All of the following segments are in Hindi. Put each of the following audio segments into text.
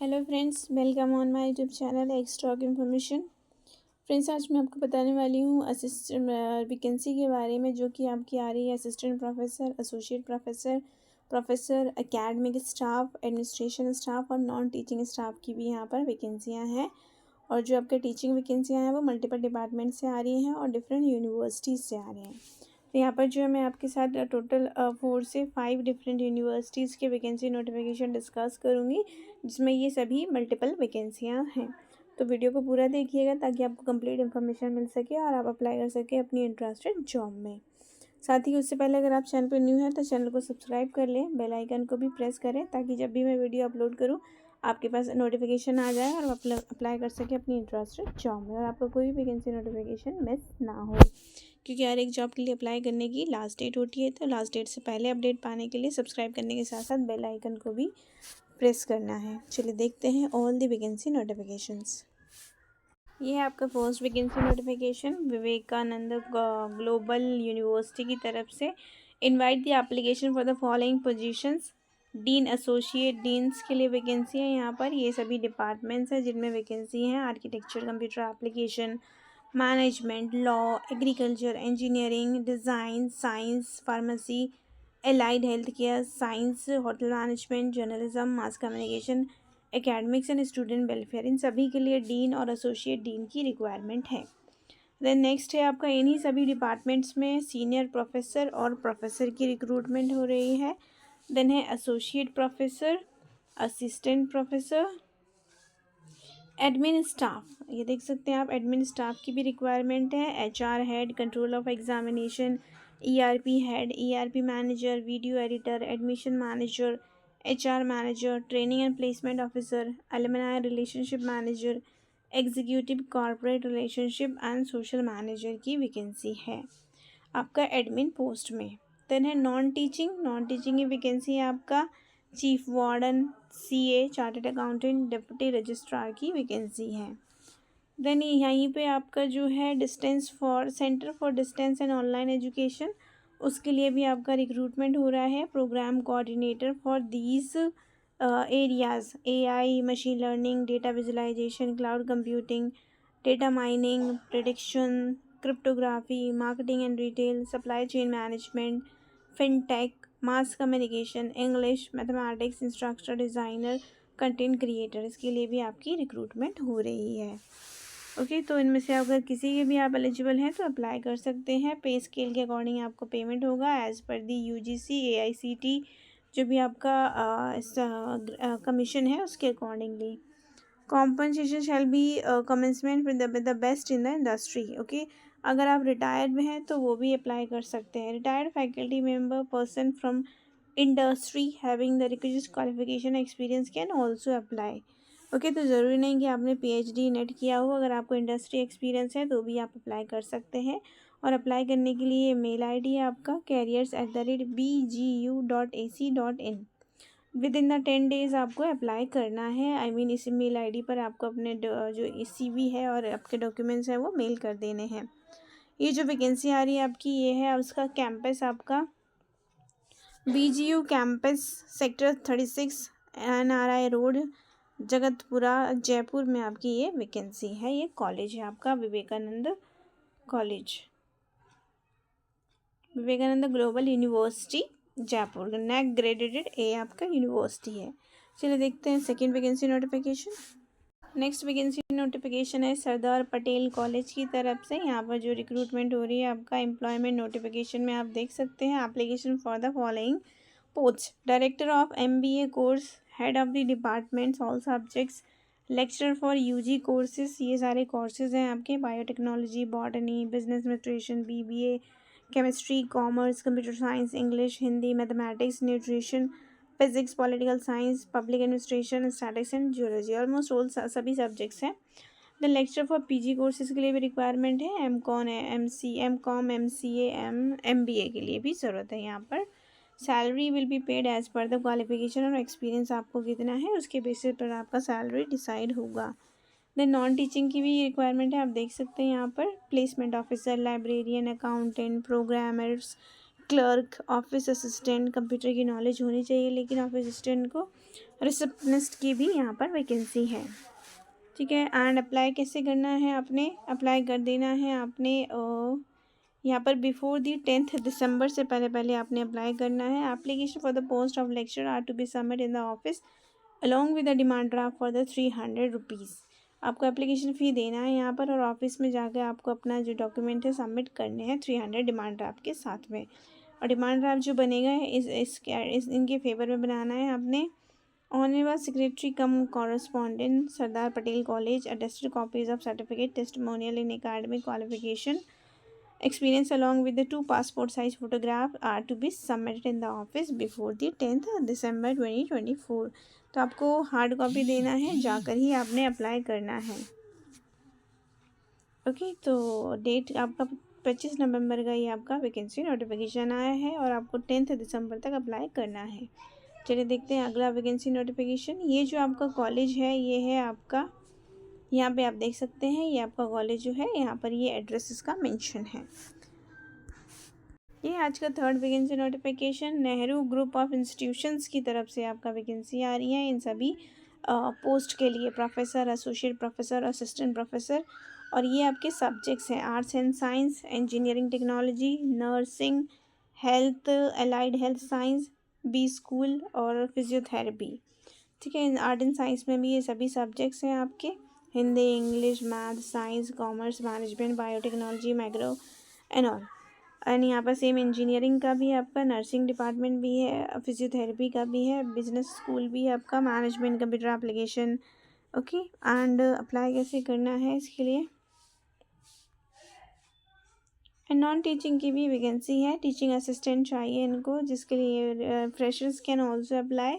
Hello friends, welcome on my YouTube channel extalk information. Friends, आज मैं आपको बताने वाली हूँ असिस्टेंट वैकेंसी के बारे में, जो कि आपकी आ रही है assistant professor, associate professor, professor, academic staff, administration staff और नॉन टीचिंग स्टाफ की भी यहाँ पर वैकेंसियाँ हैं। और जो आपके टीचिंग वैकेंसियाँ हैं वो मल्टीपल डिपार्टमेंट से आ रही हैं और डिफरेंट यूनिवर्सिटीज़ से आ रही हैं। तो यहाँ पर जो है मैं आपके साथ टोटल 4 से 5 डिफरेंट यूनिवर्सिटीज़ के वैकेंसी नोटिफिकेशन डिस्कस करूँगी, जिसमें ये सभी मल्टीपल वैकेंसियाँ हैं। तो वीडियो को पूरा देखिएगा ताकि आपको कंप्लीट इन्फॉर्मेशन मिल सके और आप अप्लाई कर सकें अपनी इंटरेस्टेड जॉब में। साथ ही उससे पहले अगर आप चैनल पर न्यू हैं तो चैनल को सब्सक्राइब कर लें, बेल आइकन को भी प्रेस करें ताकि जब भी मैं वीडियो अपलोड करूँ आपके पास नोटिफिकेशन आ जाए और आप अप्लाई कर सकें अपनी इंटरेस्टेड जॉब में और आपको कोई भी वैकेंसी नोटिफिकेशन मिस ना हो, क्योंकि हर एक जॉब के लिए अप्लाई करने की लास्ट डेट होती है। तो लास्ट डेट से पहले अपडेट पाने के लिए सब्सक्राइब करने के साथ साथ बेल आइकन को भी प्रेस करना है। चलिए देखते हैं ऑल द वैकेंसी नोटिफिकेशंस। ये है आपका first vacancy notification Vivekananda global University की तरफ से। Invite the application for the following positions. Dean, associate deans के लिए वैकेंसी है यहाँ पर। ये सभी डिपार्टमेंट्स हैं जिनमें वैकेंसी हैं। Architecture, computer application, management, law, agriculture, engineering, design, science, pharmacy, allied health care science, hotel management, journalism, mass communication, academics and student welfare, इन सभी के लिए डीन और एसोसिएट डीन की रिक्वायरमेंट है। देन नेक्स्ट है आपका इन्हीं सभी डिपार्टमेंट्स में सीनियर प्रोफेसर और प्रोफेसर की रिक्रूटमेंट हो रही है। देन है associate professor, assistant professor, admin staff, ये देख सकते हैं आप, एडमिन स्टाफ की भी रिक्वायरमेंट है। HR head, control of examination, ERP head, ERP manager, video editor, admission manager, HR manager, training and placement officer, alumni relationship manager, executive corporate relationship and social manager की वैकेंसी है आपका एडमिन पोस्ट में। देन है नॉन टीचिंग की वैकेंसी है आपका chief warden, CA, chartered accountant, deputy registrar की वैकेंसी है। देन यहीं पे आपका जो है centre for distance and online education, उसके लिए भी आपका रिक्रूटमेंट हो रहा है। Programme coordinator for these areas, AI, machine learning, data visualisation, cloud computing, data mining, prediction, cryptography, marketing and retail, supply chain management, fintech, mass communication, English, mathematics, instructor, designer, content creator, इसके लिए भी आपकी रिक्रूटमेंट हो रही है। ओके, तो इनमें से अगर किसी के भी आप एलिजिबल हैं तो अप्लाई कर सकते हैं। पे स्केल के अकॉर्डिंग आपको पेमेंट होगा एज़ पर दी यूजीसी एआईसीटी, जो भी आपका कमीशन है उसके accordingly. Compensation shall be commencement with the best in the industry. Okay, अगर आप रिटायर्ड में हैं तो वो भी अप्लाई कर सकते हैं। Retired faculty member person from industry having the requisite qualification experience can also apply. Okay, तो ज़रूरी नहीं कि आपने पीएचडी नेट किया हो, अगर आपको इंडस्ट्री एक्सपीरियंस है तो भी आप अप्लाई कर सकते हैं। और अप्लाई करने के लिए मेल आईडी है आपका careers@bgu.ac.in। With in the 10 days आपको अप्लाई करना है। इस मेल आईडी पर आपको अपने जो CV है और आपके डॉक्यूमेंट्स हैं वो मेल कर देने हैं। ये जो वैकेंसी आ रही है आपकी, ये है उसका कैंपस आपका BGU campus, sector 36, NRI road, Jagatpura, Jaipur में आपकी ये वैकेंसी है। ये कॉलेज है आपका Vivekanand college, Vivekanand global university Jaipur, NAAC graded A आपका यूनिवर्सिटी है। चलिए देखते हैं second vacancy notification. Next vacancy notification है सरदार पटेल कॉलेज की तरफ से। यहाँ पर जो रिक्रूटमेंट हो रही है आपका एम्प्लॉयमेंट नोटिफिकेशन में आप देख सकते हैं। Application for the following post: director of MBA course, head of the departments all subjects, lecturer for UG courses, ये सारे कोर्सेज हैं आपके। Biotechnology, botany, business administration, BBA, chemistry, commerce, computer science, English, Hindi, mathematics, nutrition, physics, political science, public administration, statics and geology, almost all सभी सब्जेक्ट्स हैं। The lecture for PG courses के लिए भी रिक्वायरमेंट है। MCom, MCA, MBA के लिए भी ज़रूरत है यहाँ पर। Salary will be paid as per the qualification, और एक्सपीरियंस आपको कितना है उसके बेसिस पर आपका सैलरी डिसाइड होगा। देन नॉन टीचिंग की भी रिक्वायरमेंट है, आप देख सकते हैं यहाँ पर। Placement officer, librarian, accountant, programmers, clerk, office assistant, computer की नॉलेज होनी चाहिए, लेकिन ऑफिस असिस्टेंट को रिसेप्शनिस्ट की भी यहाँ पर वैकेंसी है। ठीक है। एंड अप्लाई कैसे करना है, आपने अप्लाई कर देना है आपने यहाँ पर बिफोर दी 10th दिसंबर से पहले आपने अप्लाई करना है। Application for the post of lecture are to be submit in the office along with the demand draft for the 300 rupees. आपको एप्लीकेशन फ़ी देना है यहाँ पर, और ऑफिस में जाकर आपको अपना जो डॉक्यूमेंट है सबमिट करने हैं 300 डिमांड ड्राफ्ट के साथ में। और डिमांड ड्राफ्ट जो बनेगा इस इनके फेवर में बनाना है आपने। Honourable secretary come correspondent, Sardar Patel college, attested copies of certificate, testimonial in academic qualification, experience along with the 2 passport size photograph are to be submitted in the office before the 10th December 2024। तो आपको हार्ड कॉपी देना है, जाकर ही आपने अप्लाई करना है। ओके, तो डेट आपका 25 नवंबर का ये आपका वैकेंसी नोटिफिकेशन आया है, और आपको 10th दिसंबर तक अप्लाई करना है। चलिए देखते हैं अगला वैकेंसी नोटिफिकेशन। ये जो आपका कॉलेज है ये है आपका, यहाँ पे आप देख सकते हैं ये आपका कॉलेज जो है, यहाँ पर ये एड्रेस इसका मेंशन है। ये आज का 3rd vacancy notification Nehru group of institutions की तरफ से आपका वैकेंसी आ रही है इन सभी पोस्ट के लिए, professor, associate professor, assistant professor. और ये आपके सब्जेक्ट्स हैं arts and science, engineering technology, nursing, health, allied health science, B school और फिजियोथेरेपी। ठीक है। आर्ट एंड साइंस में भी ये सभी सब्जेक्ट्स हैं आपके, Hindi, English, math, science, commerce, management, biotechnology, micro and all. And यहाँ पर सेम इंजीनियरिंग का भी आपका, नर्सिंग डिपार्टमेंट भी है, फिजियोथेरेपी का भी है, बिजनेस स्कूल भी है आपका, management, computer application. Okay, and apply कैसे करना है इसके लिए। एंड नॉन टीचिंग की भी वैकेंसी है, टीचिंग असिस्टेंट चाहिए इनको, जिसके लिए freshers can also apply.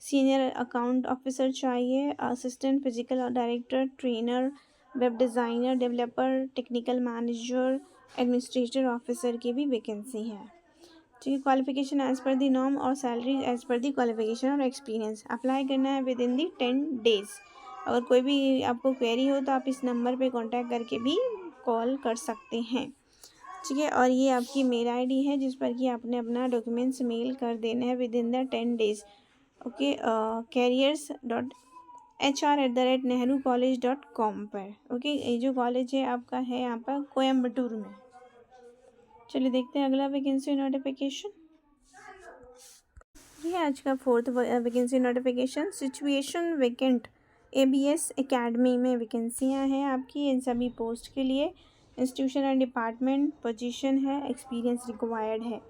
Senior account officer चाहिए, assistant physical director, trainer, web designer, developer, technical manager, administrator officer की भी वैकेंसी है। ठीक है। Qualification as per the norm और salary as per the qualification और एक्सपीरियंस। अप्लाई करना है विद इन दी 10 डेज़। अगर कोई भी आपको क्वेरी हो तो आप इस नंबर पे कांटेक्ट करके भी कॉल कर सकते हैं। ठीक है। और ये आपकी मेल आईडी है जिस पर कि आपने अपना डॉक्यूमेंट्स मेल कर देना है with in the 10 days. Okay, careers.hr@nehrucollege.com पर। ओके, ये जो कॉलेज है आपका है यहाँ पर कोयम्बटूर में। चलिए देखते हैं अगला वैकेंसी नोटिफिकेशन। ये आज का 4th vacancy notification, situation vacant ABS academy में वैकेंसियाँ हैं आपकी इन सभी पोस्ट के लिए। इंस्टीट्यूशन एंड डिपार्टमेंट, पोजीशन है, एक्सपीरियंस रिक्वायर्ड है।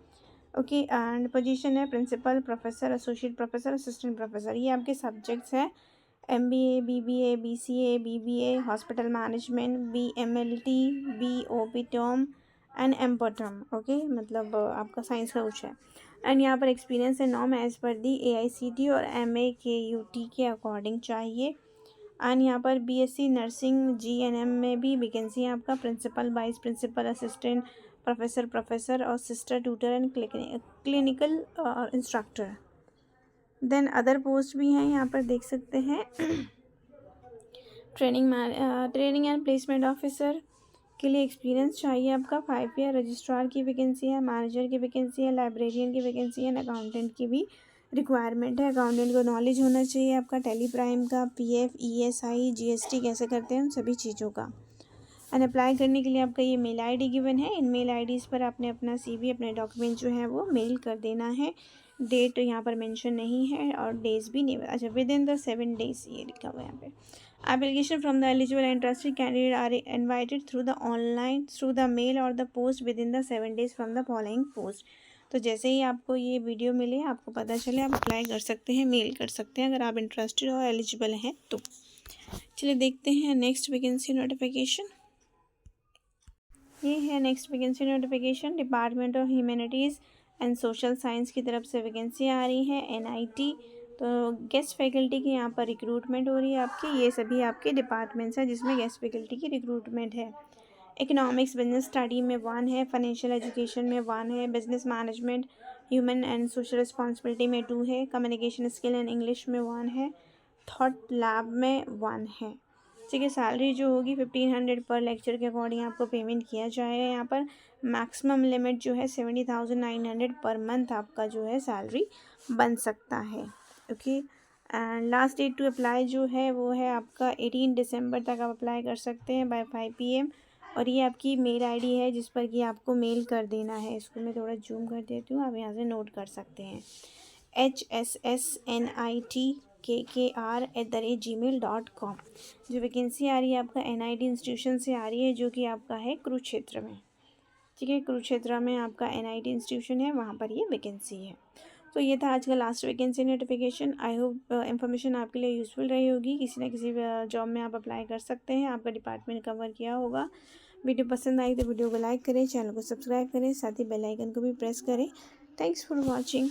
ओके, एंड पोजीशन है principal, professor, associate professor, assistant professor. ये आपके सब्जेक्ट्स हैं MBA, BBA, BCA, BBA, hospital management, BMLT, BOP term and एम्पोटर्म। ओके, मतलब आपका साइंस का कुछ है। एंड यहाँ पर एक्सपीरियंस है नॉर्म एज़ पर दी AICT और MAKUT के अकॉर्डिंग चाहिए। एंड यहाँ पर BSc नर्सिंग GNM में भी वैकेंसी है आपका, principal, vice principal, assistant professor, professor और sister tutor and clinical instructor. Then other post भी हैं यहाँ पर देख सकते हैं। ट्रेनिंग एंड प्लेसमेंट ऑफिसर के लिए एक्सपीरियंस चाहिए आपका 5 ईयर। रजिस्ट्रार की वैकेंसी है, मैनेजर की वैकेंसी है, लाइब्रेरियन की वैकेंसी है, अकाउंटेंट की भी रिक्वायरमेंट है। अकाउंटेंट को नॉलेज होना चाहिए आपका टैली प्राइम का, PF, ESI, GST कैसे करते हैं उन सभी चीज़ों का। एंड अप्लाई करने के लिए आपका ये मेल आईडी गिवन है, इन मेल आईडीज़ पर आपने अपना CV, अपने डॉक्यूमेंट जो है वो मेल कर देना है। डेट यहाँ पर मेंशन नहीं है और डेज भी नहीं, अच्छा विद इन द 7 डेज ये लिखा हुआ है यहाँ पे। Application from the eligible and interested candidate are invited through the online, through the mail और the post within the 7 days from the following post. तो जैसे ही आपको ये वीडियो मिले, आपको पता चले, आप अप्लाई कर सकते हैं, मेल कर सकते हैं अगर आप इंटरेस्टेड और एलिजिबल हैं तो। चलिए देखते हैं नेक्स्ट वैकेंसी नोटिफिकेशन। ये है next vacancy notification, department of humanities and social science की तरफ से वैकेंसी आ रही है NIT। तो गेस्ट फैकल्टी की यहाँ पर रिक्रूटमेंट हो रही है आपकी। ये सभी आपके डिपार्टमेंट्स हैं जिसमें गेस्ट फैकल्टी की रिक्रूटमेंट है। इकोनॉमिक्स बिजनेस स्टडी में 1 है, फाइनेंशियल एजुकेशन में 1 है, business management human and social responsibility में 2 है, कम्युनिकेशन स्किल एंड इंग्लिश में 1 है, थॉट लैब में 1 है। ठीक है। सैलरी जो होगी 1500 पर लेक्चर के अकॉर्डिंग आपको पेमेंट किया जाएगा। यहाँ पर मैक्सिमम लिमिट जो है 70,900 पर मंथ आपका जो है सैलरी बन सकता है। Okay. And last date to apply जो है वो है आपका 18 दिसंबर तक आप अप्लाई कर सकते हैं बाय 5 PM। और ये आपकी मेल आईडी है जिस पर कि आपको मेल कर देना है। इसको मैं थोड़ा जूम कर देती हूँ, आप यहाँ से नोट कर सकते हैं। HSSNITKKR@gmail.com। जो वैकेंसी आ रही है आपका NIT इंस्टीट्यूशन से आ रही है, जो कि आपका है कुरुक्षेत्र में। ठीक है, कुरुक्षेत्र में आपका NIT इंस्टीट्यूशन है, वहाँ पर ये वैकेंसी है। तो ये था आज का last vacancy notification. I hope information आपके लिए यूज़फुल रही होगी। किसी ना किसी जॉब में आप अप्लाई कर सकते हैं, आपका डिपार्टमेंट कवर किया होगा। वीडियो पसंद आई तो वीडियो को लाइक करें, चैनल को सब्सक्राइब करें, साथ ही बेल आइकन को भी प्रेस करें। Thanks for watching.